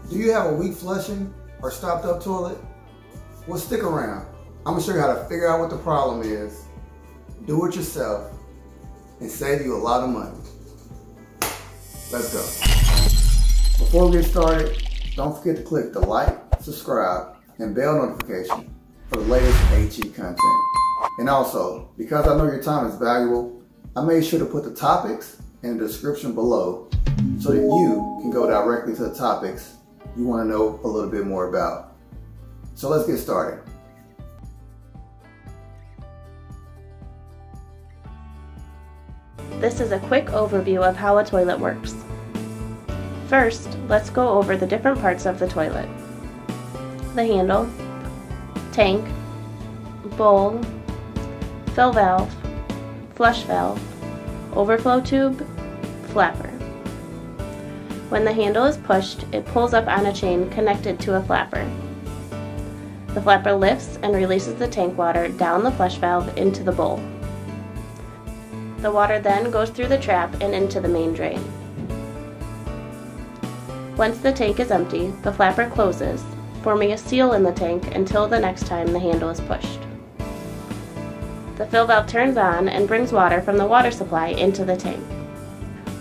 Do you have a weak flushing or stopped up toilet? Well, stick around. I'm gonna show you how to figure out what the problem is, do it yourself, and save you a lot of money. Let's go. Before we get started, don't forget to click the like, subscribe, and bell notification for the latest HE content. And also, because I know your time is valuable, I made sure to put the topics in the description below so that you can go directly to the topics you want to know a little bit more about. So let's get started. This is a quick overview of how a toilet works. First, let's go over the different parts of the toilet. The handle, tank, bowl, fill valve, flush valve, overflow tube, flapper. When the handle is pushed, it pulls up on a chain connected to a flapper. The flapper lifts and releases the tank water down the flush valve into the bowl. The water then goes through the trap and into the main drain. Once the tank is empty, the flapper closes, forming a seal in the tank until the next time the handle is pushed. The fill valve turns on and brings water from the water supply into the tank.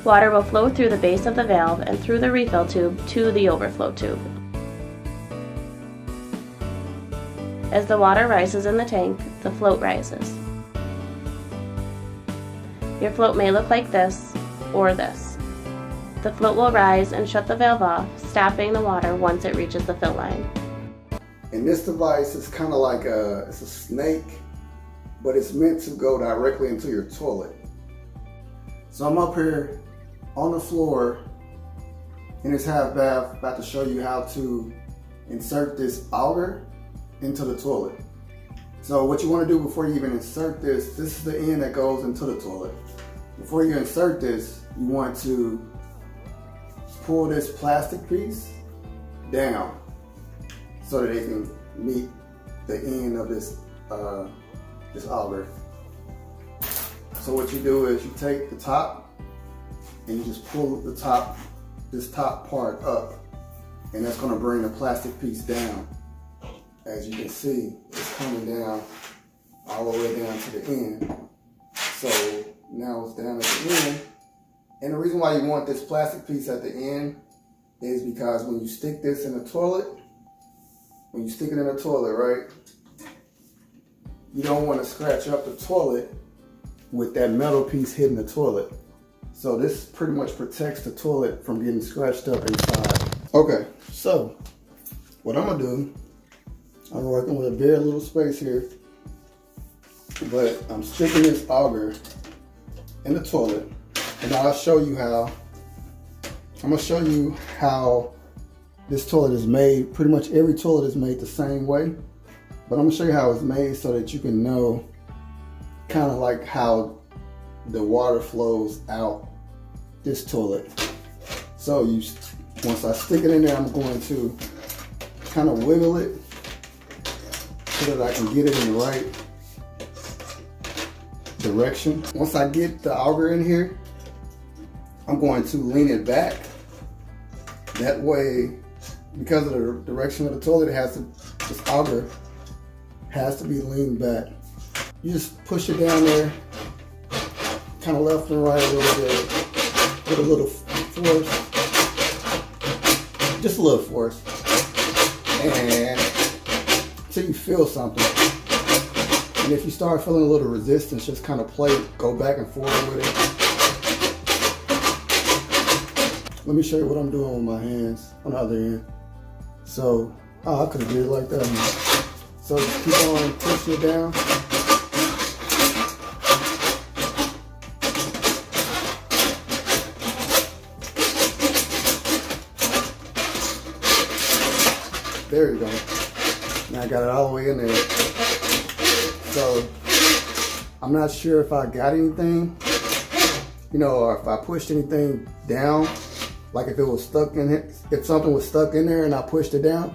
Water will flow through the base of the valve and through the refill tube to the overflow tube. As the water rises in the tank, the float rises. Your float may look like this or this. The float will rise and shut the valve off, stopping the water once it reaches the fill line. And this device is kind of like it's a snake, but it's meant to go directly into your toilet. So I'm up here on the floor in this half bath, about to show you how to insert this auger into the toilet. So what you want to do before you even insert this is the end that goes into the toilet. Before you insert this, you want to pull this plastic piece down so that it can meet the end of this auger. So what you do is you take the top and you just pull this top part up, and that's going to bring the plastic piece down. As you can see, it's coming down all the way down to the end. So now it's down at the end. And the reason why you want this plastic piece at the end is because when you stick this in the toilet, when you stick it in the toilet, right, you don't want to scratch up the toilet with that metal piece hitting the toilet. So this pretty much protects the toilet from getting scratched up inside. Okay, so what I'm gonna do, I'm working with a very little space here, but I'm sticking this auger in the toilet, and I'll show you how. I'm gonna show you how this toilet is made. Pretty much every toilet is made the same way, but I'm gonna show you how it's made so that you can know kind of like how the water flows out this toilet. So once I stick it in there, I'm going to kind of wiggle it so that I can get it in the right direction. Once I get the auger in here, I'm going to lean it back. That way, because of the direction of the toilet, this auger has to be leaned back. You just push it down there, kind of left and right a little bit, with a little force, just a little force, and until you feel something. And if you start feeling a little resistance, just kind of go back and forth with it. Let me show you what I'm doing with my hands on the other end. So, I could have did it like that. So just keep on pushing it down. There you go. Now I got it all the way in there. So I'm not sure if I got anything, or if I pushed anything down, like if it was stuck in it, if something was stuck in there and I pushed it down,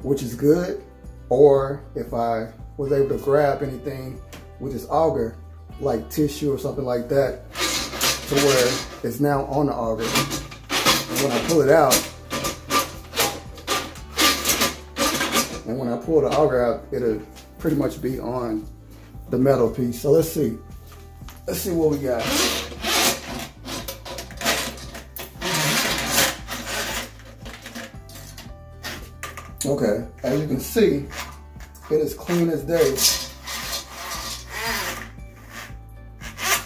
which is good, or if I was able to grab anything with this auger, like tissue or something like that, to where it's now on the auger. And when I pull it out, And when I pull the auger out, it'll pretty much be on the metal piece. So let's see. Let's see what we got. Okay, as you can see, it is clean as day.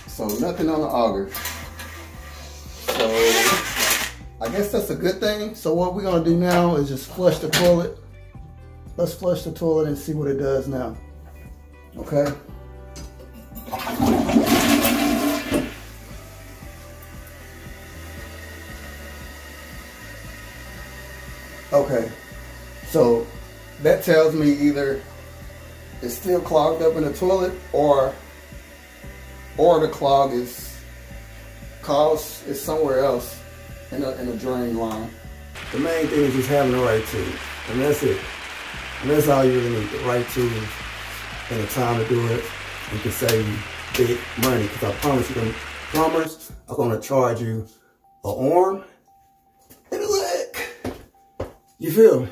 So nothing on the auger. So I guess that's a good thing. So what we're gonna do now is just flush the toilet. Let's flush the toilet and see what it does now. Okay. Okay. So that tells me either it's still clogged up in the toilet or the clog is somewhere else in a drain line. The main thing is just having the right tools, and that's it. And that's all you really need, the right tools and the time to do it. You can save big money, because I promise you, the plumbers are gonna charge you an arm and a leg. You feel me?